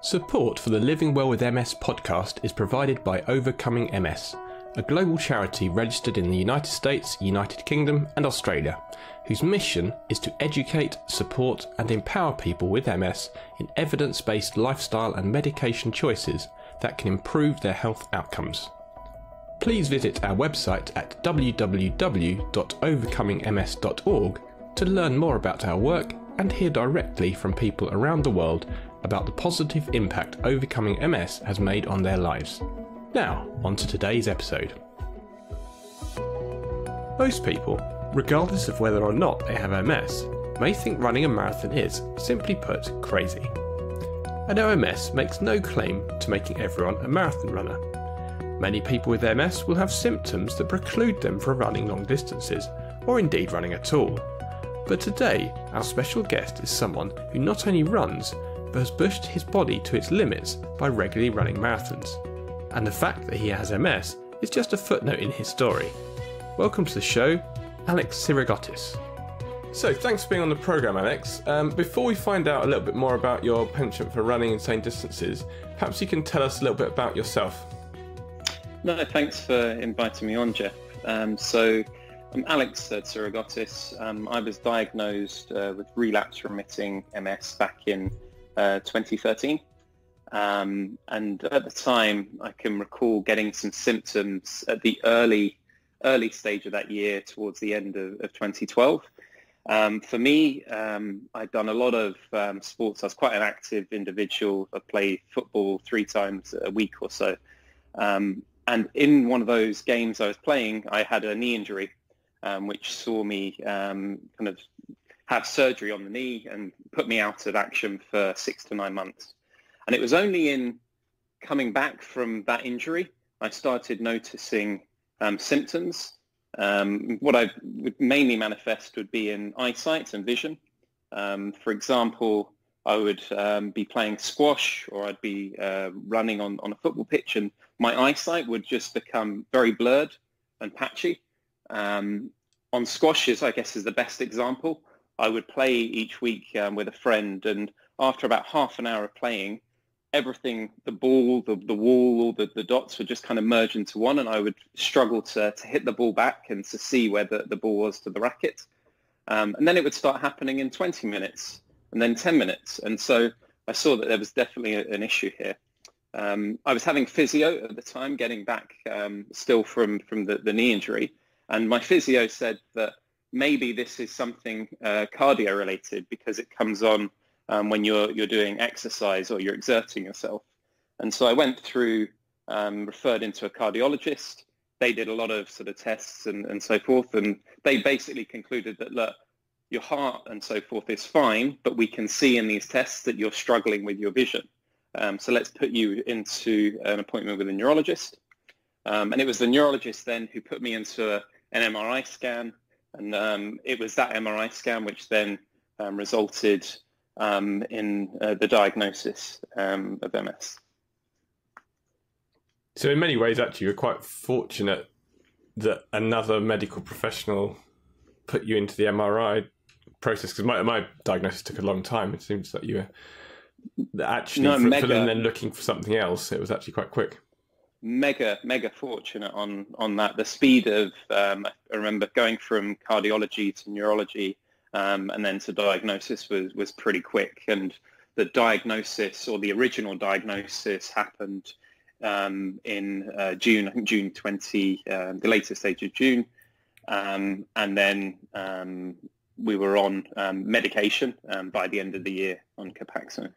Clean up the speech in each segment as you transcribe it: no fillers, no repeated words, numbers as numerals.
Support for the Living Well with MS podcast is provided by Overcoming MS, a global charity registered in the United States, United Kingdom and Australia, whose mission is to educate, support and empower people with MS in evidence-based lifestyle and medication choices that can improve their health outcomes. Please visit our website at www.overcomingms.org to learn more about our work and hear directly from people around the world about the positive impact overcoming MS has made on their lives. Now, on to today's episode. Most people, regardless of whether or not they have MS, may think running a marathon is, simply put, crazy. And OMS makes no claim to making everyone a marathon runner. Many people with MS will have symptoms that preclude them from running long distances, or indeed running at all. But today, our special guest is someone who not only runs, but has pushed his body to its limits by regularly running marathons. And the fact that he has MS is just a footnote in his story. Welcome to the show, Alex Tsirigotis. So, thanks for being on the programme, Alex. Before we find out a little bit more about your penchant for running insane distances, perhaps you can tell us a little bit about yourself. No, thanks for inviting me on, Jeff. So, I'm Alex Tsirigotis. I was diagnosed with relapse-remitting MS back in 2013. And at the time, I can recall getting some symptoms at the early stage of that year towards the end of 2012. For me, I'd done a lot of sports. I was quite an active individual. I played football 3 times a week or so. And in one of those games I was playing, I had a knee injury, which saw me kind of have surgery on the knee and put me out of action for 6 to 9 months. And it was only in coming back from that injury, I started noticing symptoms. What I would mainly manifest would be in eyesight and vision. For example, I would be playing squash, or I'd be running on a football pitch, and my eyesight would just become very blurred and patchy. On squashes, I guess, is the best example. I would play each week with a friend, and after about half an hour of playing, everything, the ball, the wall, all the dots would just kind of merge into one, and I would struggle to hit the ball back and to see where the ball was to the racket. And then it would start happening in 20 minutes and then 10 minutes. And so I saw that there was definitely an issue here. I was having physio at the time, getting back still from the knee injury. And my physio said that maybe this is something cardio related, because it comes on when you're doing exercise or you're exerting yourself. And so I went through, referred into a cardiologist. They did a lot of sort of tests and so forth. And they basically concluded that, look, your heart and so forth is fine, but we can see in these tests that you're struggling with your vision. So let's put you into an appointment with a neurologist. And it was the neurologist then who put me into an MRI scan. And it was that MRI scan which then resulted in the diagnosis of MS. So in many ways, actually, you're quite fortunate that another medical professional put you into the MRI process, because my diagnosis took a long time. It seems that you were actually, for them then looking for something else, it was actually quite quick. Mega fortunate on that. The speed of, I remember going from cardiology to neurology and then to diagnosis was pretty quick. And the diagnosis, or the original diagnosis, happened in June, I think June 20, the later stage of June. And then we were on medication by the end of the year on Copaxone.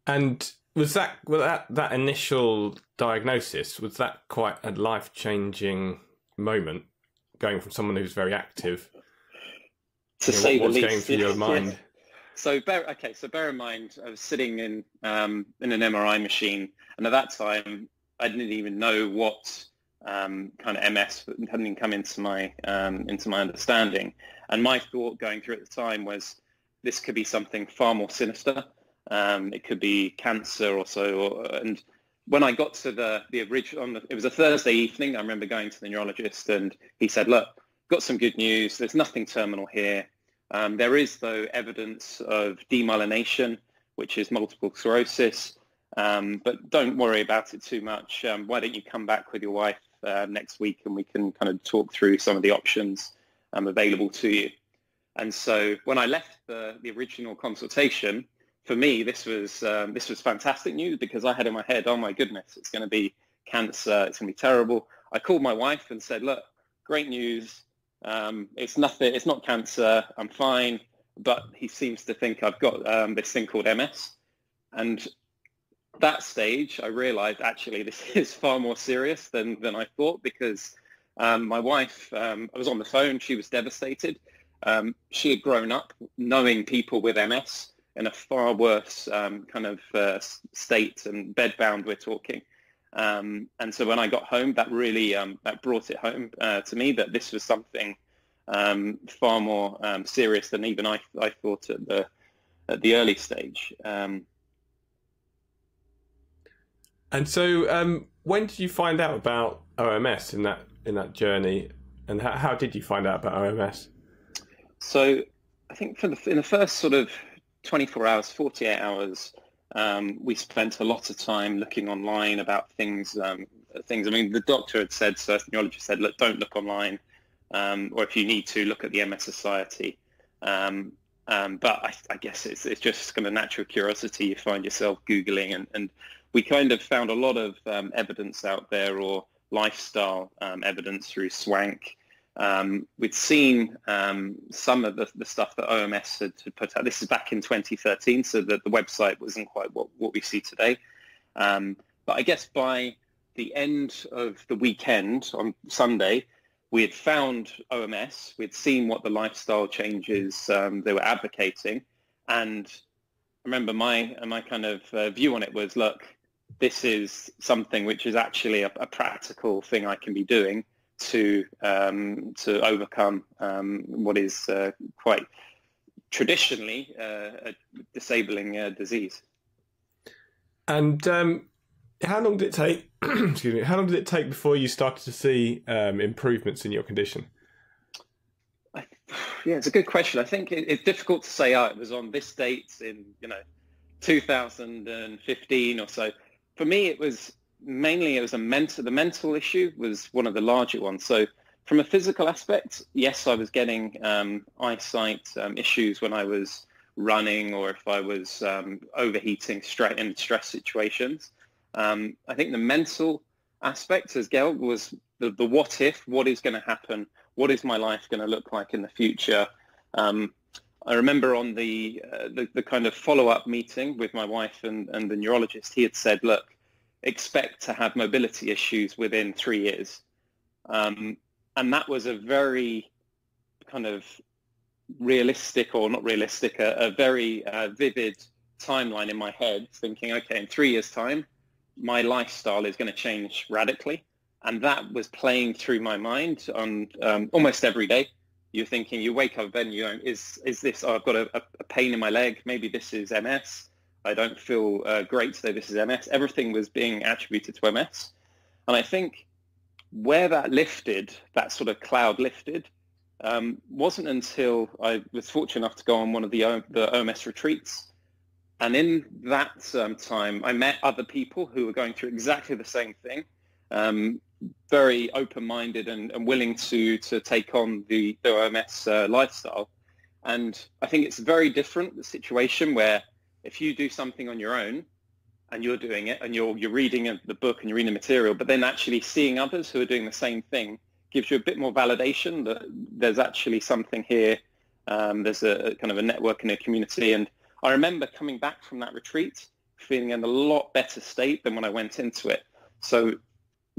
And was that initial diagnosis, was that quite a life-changing moment, going from someone who's very active? To say the least. What's going through your mind? Yeah. So bear in mind, I was sitting in an MRI machine, and at that time, I didn't even know what kind of MS hadn't even come into my understanding. And my thought going through at the time was, this could be something far more sinister. It could be cancer or so. And when I got to the original, it was a Thursday evening. I remember going to the neurologist, and he said, "Look, got some good news. There's nothing terminal here. There is, though, evidence of demyelination, which is multiple sclerosis. But don't worry about it too much. Why don't you come back with your wife next week and we can kind of talk through some of the options available to you. And so when I left the original consultation, for me, this was fantastic news, because I had in my head, oh my goodness, it's going to be cancer, it's going to be terrible. I called my wife and said, look, great news. It's nothing. It's not cancer. I'm fine. But he seems to think I've got this thing called MS. And that stage, I realized actually this is far more serious than I thought, because my wife, I was on the phone. She was devastated. She had grown up knowing people with MS in a far worse kind of state, and bedbound we're talking. And so when I got home, that really that brought it home to me that this was something far more serious than even I thought at the early stage. And so, when did you find out about OMS in that journey, and how did you find out about OMS? So, I think in the first sort of 24 hours, 48 hours, we spent a lot of time looking online about things. I mean, the doctor had said, so the neurologist said, look, don't look online, or if you need to, look at the MS Society. But I guess it's just kind of natural curiosity. You find yourself Googling, and we kind of found a lot of evidence out there, or lifestyle evidence through Swank. We'd seen some of the stuff that OMS had put out. This is back in 2013, so that the website wasn't quite what we see today. But I guess by the end of the weekend on Sunday, we had found OMS. We'd seen what the lifestyle changes they were advocating. And I remember my kind of view on it was, look, this is something which is actually a practical thing I can be doing to overcome what is quite traditionally a disabling disease. And how long did it take? Excuse me. How long did it take before you started to see improvements in your condition? Yeah, it's a good question. I think it's difficult to say. It was on this date in 2015 or so. For me, it was mainly the mental issue was one of the larger ones. So from a physical aspect, yes, I was getting eyesight issues when I was running, or if I was overheating in stress situations. I think the mental aspect, as Gail, was the what if, what is going to happen, what is my life going to look like in the future. I remember on the kind of follow-up meeting with my wife and the neurologist, he had said, look, expect to have mobility issues within 3 years. And that was a very kind of realistic, or not realistic, a very vivid timeline in my head, thinking, okay, in 3 years' time, my lifestyle is going to change radically. And that was playing through my mind on almost every day. You're thinking, you wake up and you go, is this, I've got a pain in my leg, maybe this is MS. I don't feel great today, this is MS. Everything was being attributed to MS. And I think where that lifted, that sort of cloud lifted, wasn't until I was fortunate enough to go on one of the OMS retreats. And in that time, I met other people who were going through exactly the same thing, very open-minded and willing to take on the OMS lifestyle. And I think it's very different, the situation where if you do something on your own and you're doing it and you're reading the book and you're reading the material, but then actually seeing others who are doing the same thing gives you a bit more validation that there's actually something here. There's a kind of a network and a community. And I remember coming back from that retreat feeling in a lot better state than when I went into it. So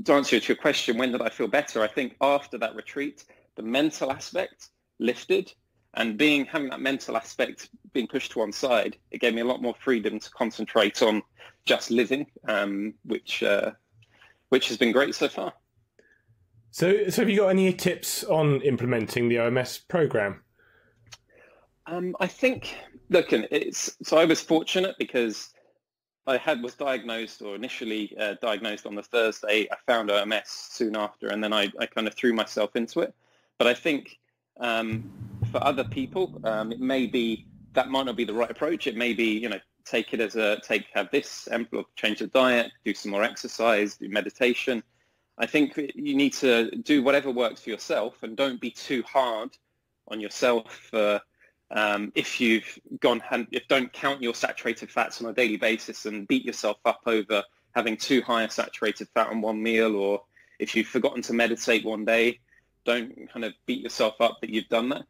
to answer your question, when did I feel better? I think after that retreat, the mental aspect lifted, and having that mental aspect being pushed to one side, it gave me a lot more freedom to concentrate on just living, which has been great so far. So have you got any tips on implementing the OMS program? I think, so I was fortunate because I was diagnosed, or initially diagnosed on the Thursday. I found OMS soon after, and then I kind of threw myself into it. But I think for other people, it may be, that might not be the right approach. It may be, take it as have this envelope, change the diet, do some more exercise, do meditation. I think you need to do whatever works for yourself, and don't be too hard on yourself. Don't count your saturated fats on a daily basis and beat yourself up over having too high a saturated fat on one meal, or if you've forgotten to meditate one day, don't kind of beat yourself up that you've done that.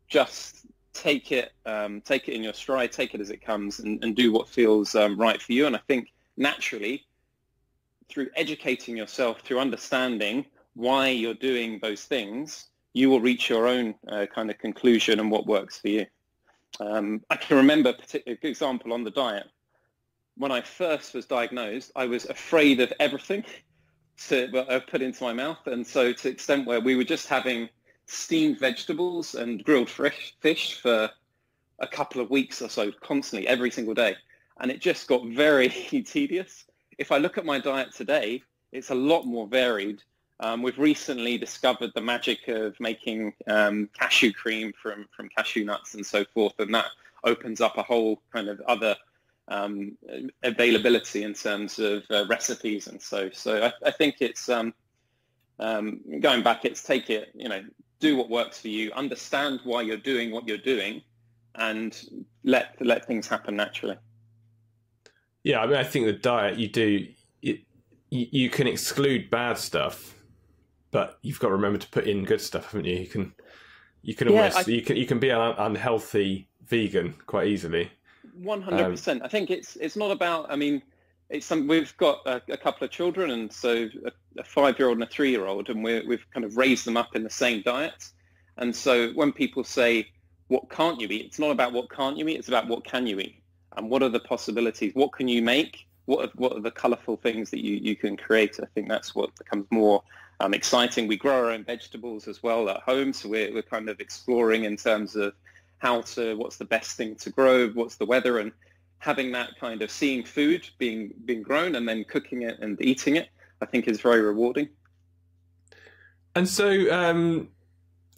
Just take it in your stride, take it as it comes, and do what feels right for you. And I think naturally, through educating yourself, through understanding why you're doing those things, you will reach your own kind of conclusion and what works for you. I can remember a particular example on the diet. When I first was diagnosed, I was afraid of everything to put into my mouth. And so to the extent where we were just having steamed vegetables and grilled fish for a couple of weeks or so, constantly, every single day. And it just got very tedious. If I look at my diet today, it's a lot more varied. We've recently discovered the magic of making cashew cream from cashew nuts and so forth, and that opens up a whole kind of other availability in terms of recipes. And so I think it's going back, it's take it, do what works for you, understand why you're doing what you're doing, and let things happen naturally. Yeah, I mean, I think the diet you can exclude bad stuff, but you've got to remember to put in good stuff, haven't you? You can be an unhealthy vegan quite easily. 100%. I think it's not about. I mean, we've got a couple of children, and so a 5-year-old and a 3-year-old, and we've kind of raised them up in the same diet. And so when people say, "What can't you eat?" It's not about what can't you eat. It's about what can you eat, and what are the possibilities. What can you make? What are the colourful things that you can create? I think that's what becomes more exciting. We grow our own vegetables as well at home, so we're kind of exploring in terms of what's the best thing to grow, what's the weather, and having that kind of seeing food being grown and then cooking it and eating it, I think is very rewarding. And so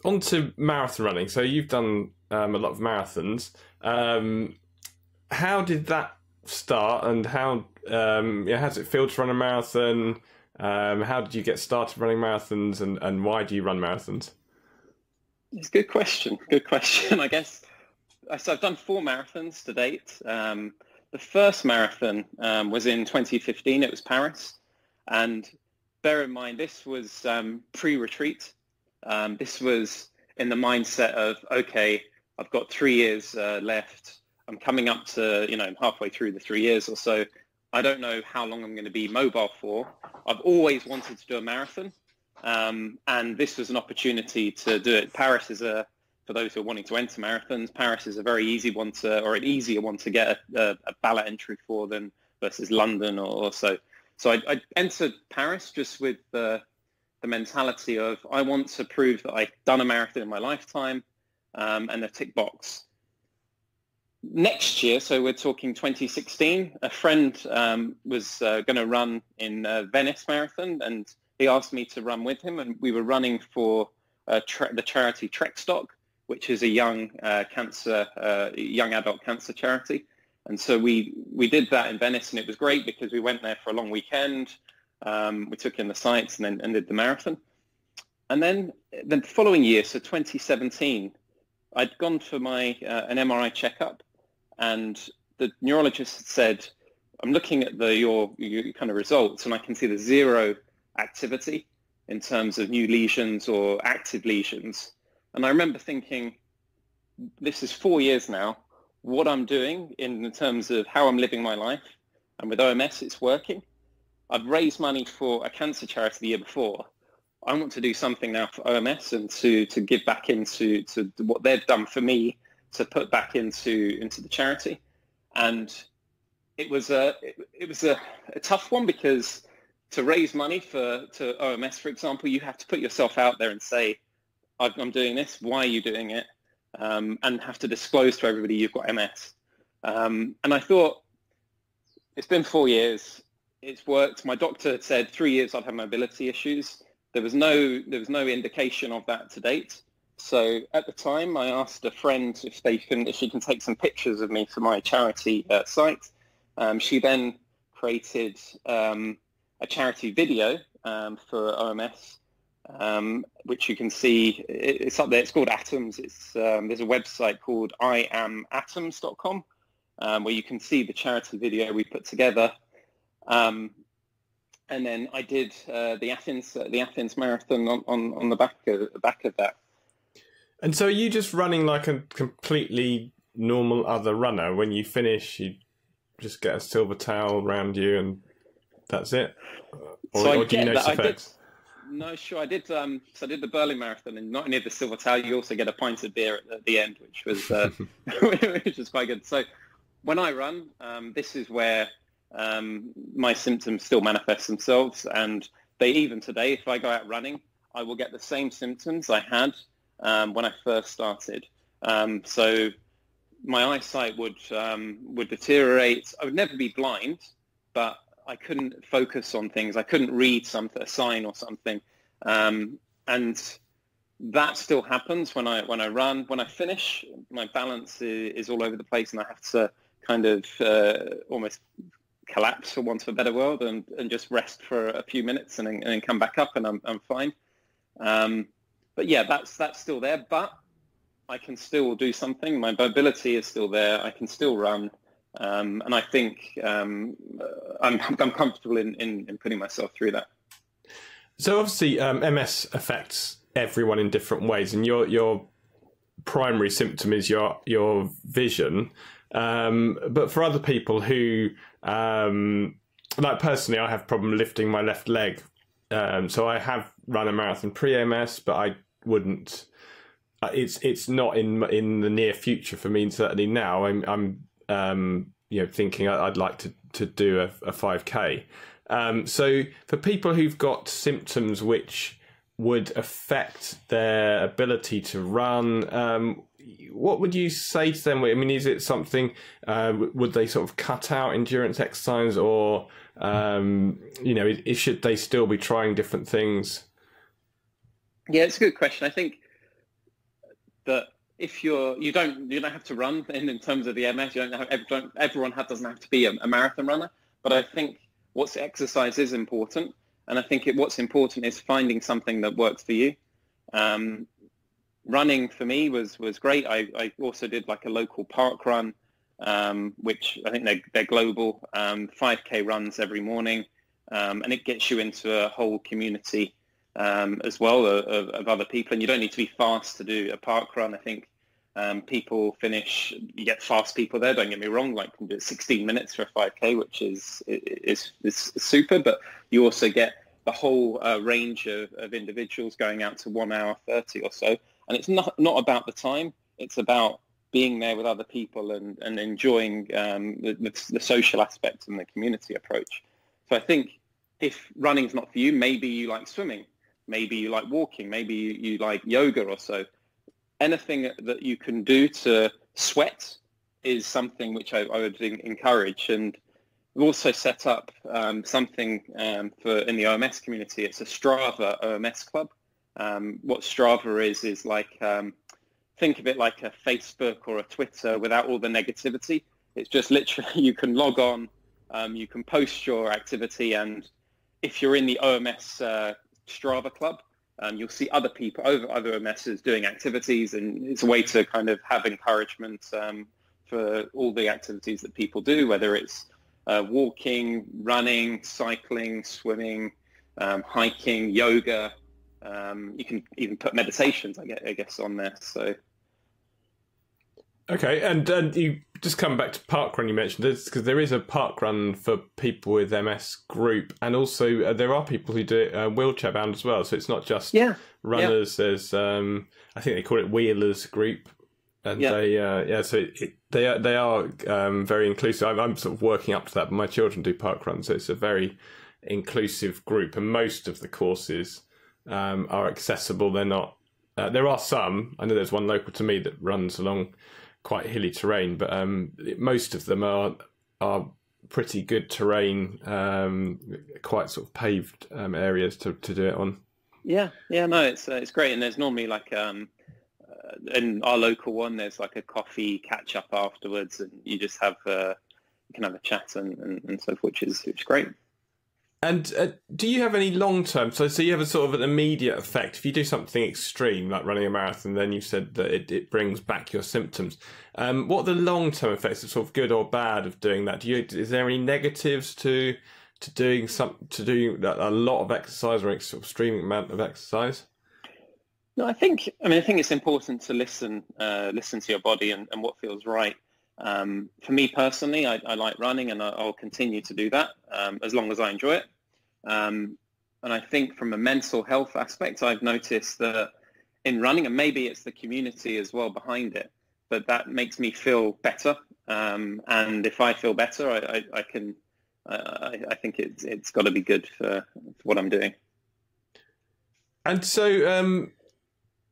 on to marathon running. So you've done a lot of marathons. How did that start, and how does it feel to run a marathon? How did you get started running marathons, and why do you run marathons? It's a good question. I guess. So I've done 4 marathons to date. The first marathon was in 2015. It was Paris. And bear in mind, this was pre-retreat. This was in the mindset of, okay, I've got 3 years left. I'm coming up to, halfway through the 3 years or so. I don't know how long I'm going to be mobile for. I've always wanted to do a marathon. And this was an opportunity to do it. Paris is for those who are wanting to enter marathons, Paris is a very easy one an easier one to get a ballot entry for versus London or so. So I entered Paris just with the mentality of, I want to prove that I've done a marathon in my lifetime, and a tick box. Next year, so we're talking 2016, a friend was going to run in Venice Marathon, and he asked me to run with him, and we were running for the charity Trekstock, which is a young adult cancer charity. And so we did that in Venice, and it was great because we went there for a long weekend. We took in the sights and then did the marathon. And then the following year, so 2017, I'd gone for my an MRI checkup, and the neurologist had said, I'm looking at your kind of results, and I can see there's 0 activity in terms of new lesions or active lesions. And I remember thinking, this is 4 years now, what I'm doing in terms of how I'm living my life, and with OMS, it's working. I've raised money for a cancer charity the year before. I want to do something now for OMS and to give back into what they've done for me, to put back into the charity. And it was a tough one, because to raise money to OMS, for example, you have to put yourself out there and say, I'm doing this, why are you doing it? And have to disclose to everybody you've got MS. And I thought, it's been 4 years, it's worked. My doctor had said 3 years I'd have mobility issues. There was no indication of that to date. So at the time, I asked a friend if she can take some pictures of me for my charity site. She then created a charity video for OMS, which you can see. It's up there. It's called Atoms. There's a website called iamatoms.com where you can see the charity video we put together. And then I did the Athens Marathon on the back of that. And so are you just running like a completely normal other runner? When you finish, you just get a silver towel around you and that's it? Or do you notice effects? No, sure. I did. So I did the Berlin Marathon, and not only the silver towel, you also get a pint of beer at the end, which was which was quite good. So when I run, this is where my symptoms still manifest themselves, and even today, if I go out running, I will get the same symptoms I had when I first started. So my eyesight would deteriorate. I would never be blind, but I couldn't focus on things. I couldn't read a sign or something, and that still happens when I run. When I finish, my balance is all over the place, and I have to kind of almost collapse, for want of a better word, and just rest for a few minutes, and then come back up, and I'm fine. But yeah, that's still there, but I can still do something. My mobility is still there. I can still run. And I think I'm comfortable in putting myself through that. So obviously MS affects everyone in different ways, and your primary symptom is your vision. But for other people who, like personally, I have problem lifting my left leg. So I have run a marathon pre-MS, but I wouldn't. It's not in the near future for me. Certainly now, I'm thinking I'd like to do a 5K. So for people who've got symptoms which would affect their ability to run, what would you say to them? I mean, is it something, would they sort of cut out endurance exercise, or, should they still be trying different things? Yeah, it's a good question. I think that if you don't have to run in terms of the MS. Everyone doesn't have to be a marathon runner. But I think exercise is important, and I think what's important is finding something that works for you. Running for me was great. I also did like a local park run, which I think they're global, 5K runs every morning, and it gets you into a whole community as well of other people. And you don't need to be fast to do a park run. I think people finish, you get fast people there, don't get me wrong, like can do it 16 minutes for a 5K, which is super, but you also get the whole range of individuals going out to 1 hour 30 or so. And it's not about the time, it's about being there with other people and enjoying the social aspects and the community approach. So I think if running's not for you, maybe you like swimming, maybe you like walking, maybe you like yoga or so. Anything that you can do to sweat is something which I would encourage. And we've also set up something in the OMS community. It's a Strava OMS club. What Strava is like, think of it like a Facebook or a Twitter without all the negativity. It's just literally you can log on, you can post your activity, and if you're in the OMS Strava club, you'll see other people, other OMSs doing activities, and it's a way to kind of have encouragement for all the activities that people do, whether it's walking, running, cycling, swimming, hiking, yoga. You can even put meditations, I guess, on there. So. Okay, and you just come back to parkrun. You mentioned this because there is a parkrun for people with MS group, and also there are people who do it wheelchair bound as well. So it's not just runners. Yeah. There's I think they call it wheelers group, and they are very inclusive. I'm sort of working up to that, but my children do parkrun, so it's a very inclusive group, and most of the courses are accessible. They're not. There are some. I know there's one local to me that runs along quite hilly terrain, but most of them are pretty good terrain, quite sort of paved areas to do it on. No, it's great, and there's normally like in our local one, there's like a coffee catch up afterwards, and you just have you can have a chat and so forth, which is great. And do you have any long-term, so you have a sort of an immediate effect? If you do something extreme, like running a marathon, then you said that it brings back your symptoms. What are the long-term effects, of sort of good or bad, of doing that? Is there any negatives to doing a lot of exercise or sort of extreme amount of exercise? No, I think it's important to listen to your body and what feels right. For me personally, I like running, and I'll continue to do that as long as I enjoy it. And I think from a mental health aspect, I've noticed that in running, and maybe it's the community as well behind it, but that makes me feel better. And if I feel better, I think it's got to be good for what I'm doing. And so,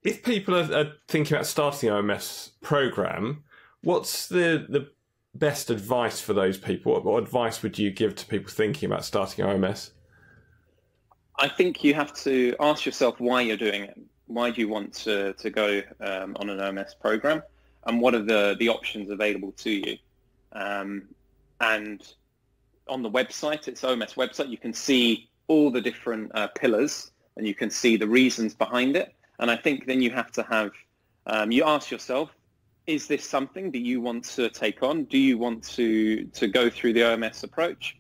if people are thinking about starting an OMS program, what's the best advice for those people? What advice would you give to people thinking about starting OMS? I think you have to ask yourself why you're doing it. Why do you want to go on an OMS program? And what are the options available to you? And on the website, it's OMS website, you can see all the different pillars, and you can see the reasons behind it. And I think then you have to have, you ask yourself, is this something that you want to take on? Do you want to go through the OMS approach?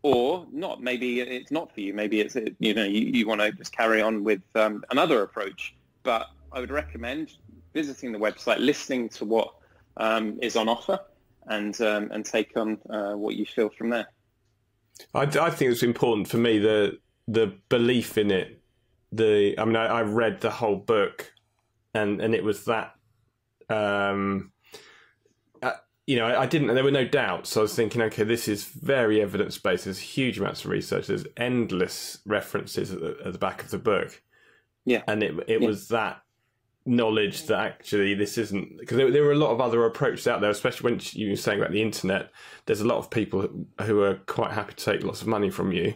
Or not? Maybe it's not for you. Maybe it's, you want to just carry on with another approach. But I would recommend visiting the website, listening to what is on offer, and take on what you feel from there. I think it's important for me, the belief in it. I read the whole book, and it was that. I didn't. There were no doubts. So I was thinking, okay, this is very evidence-based. There's huge amounts of research. There's endless references at the back of the book. Yeah, and it was that knowledge that actually this isn't, because there were a lot of other approaches out there, especially when you were saying about the internet. There's a lot of people who are quite happy to take lots of money from you.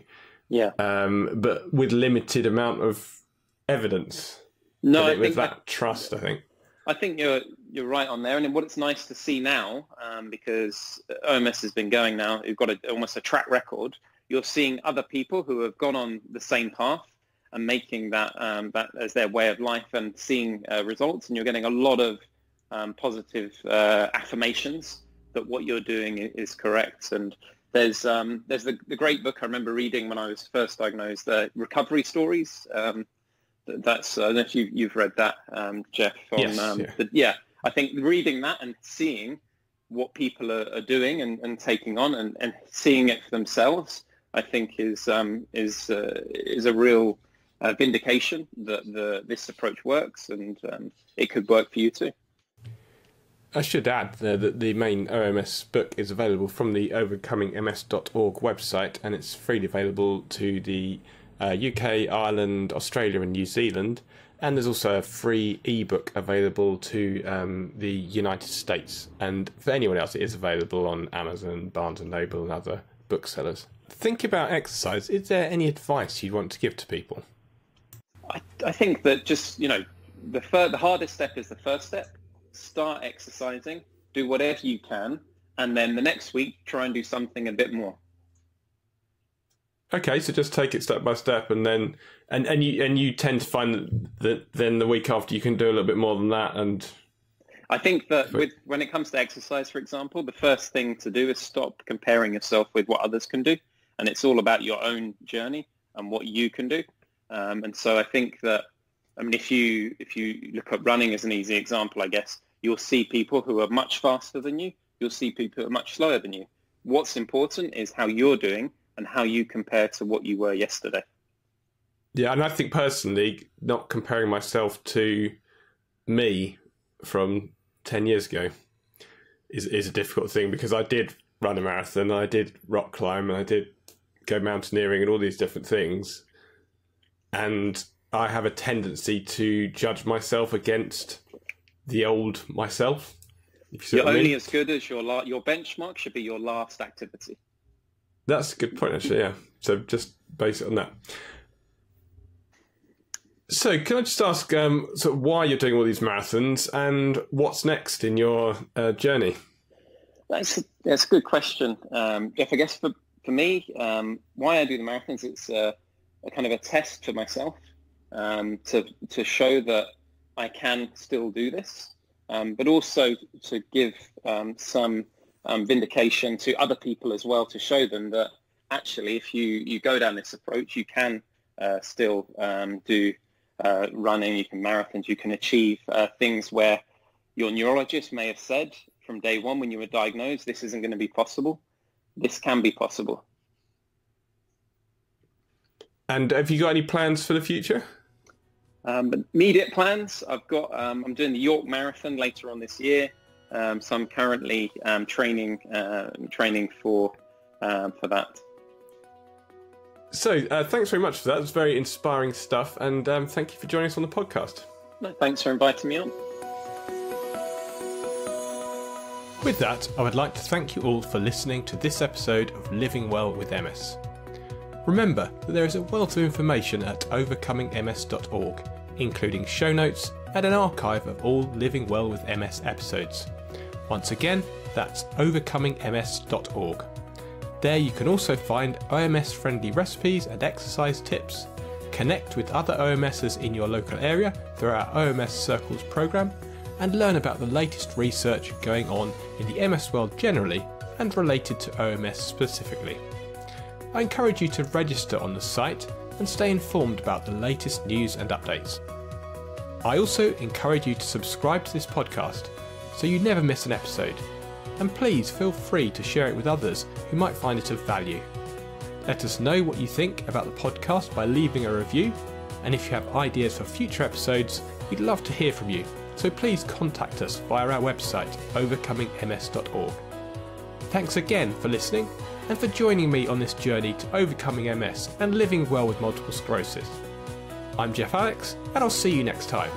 Yeah. But with limited amount of evidence. No, I think that trust, I think. I think you're right on there. And what it's nice to see now, because OMS has been going now, you've got almost a track record. You're seeing other people who have gone on the same path and making that as their way of life and seeing results. And you're getting a lot of positive affirmations that what you're doing is correct. And there's the great book I remember reading when I was first diagnosed, the Recovery Stories. That's I don't know if you've read that, Jeff. Yes, I think reading that and seeing what people are doing and taking on and seeing it for themselves, I think is a real vindication that this approach works, and it could work for you too. I should add that the main OMS book is available from the overcomingms.org website, and it's freely available to the UK, Ireland, Australia and New Zealand. And there's also a free ebook available to the United States. And for anyone else, it is available on Amazon, Barnes & Noble and other booksellers. Think about exercise. Is there any advice you'd want to give to people? I think that just, the hardest step is the first step. Start exercising, do whatever you can, and then the next week try and do something a bit more. Okay, so just take it step by step, and then and you tend to find that then the week after you can do a little bit more than that. And I think that when it comes to exercise, for example, the first thing to do is stop comparing yourself with what others can do, and it's all about your own journey and what you can do. And so I think that, if you look at running as an easy example, I guess you'll see people who are much faster than you. You'll see people who are much slower than you. What's important is how you're doing and how you compare to what you were yesterday. Yeah, and I think personally, not comparing myself to me from 10 years ago is a difficult thing, because I did run a marathon, I did rock climb, and I did go mountaineering and all these different things. And I have a tendency to judge myself against the old myself. You're only as good as your benchmark should be your last activity. That's a good point, actually, yeah. So just base it on that. So can I just ask sort of why you're doing all these marathons and what's next in your journey? That's a good question, Jeff. I guess for me, why I do the marathons, it's a kind of a test for myself to show that I can still do this, but also to give some vindication to other people as well, to show them that actually if you go down this approach, you can still do running, you can marathons, you can achieve things where your neurologist may have said from day one when you were diagnosed, this isn't going to be possible. This can be possible. And have you got any plans for the future? Immediate plans. I'm doing the York Marathon later on this year. So I'm currently training for that. So thanks very much for that. It was very inspiring stuff. And thank you for joining us on the podcast. No, thanks for inviting me on. With that, I would like to thank you all for listening to this episode of Living Well with MS. Remember that there is a wealth of information at overcomingms.org, including show notes and an archive of all Living Well with MS episodes. Once again, that's overcomingms.org. There you can also find OMS-friendly recipes and exercise tips, connect with other OMSers in your local area through our OMS Circles programme, and learn about the latest research going on in the MS world generally and related to OMS specifically. I encourage you to register on the site and stay informed about the latest news and updates. I also encourage you to subscribe to this podcast so you never miss an episode, and please feel free to share it with others who might find it of value. Let us know what you think about the podcast by leaving a review, and if you have ideas for future episodes, we'd love to hear from you. So please contact us via our website, overcomingms.org. Thanks again for listening and for joining me on this journey to overcoming MS and living well with multiple sclerosis. I'm Jeff Alex, and I'll see you next time.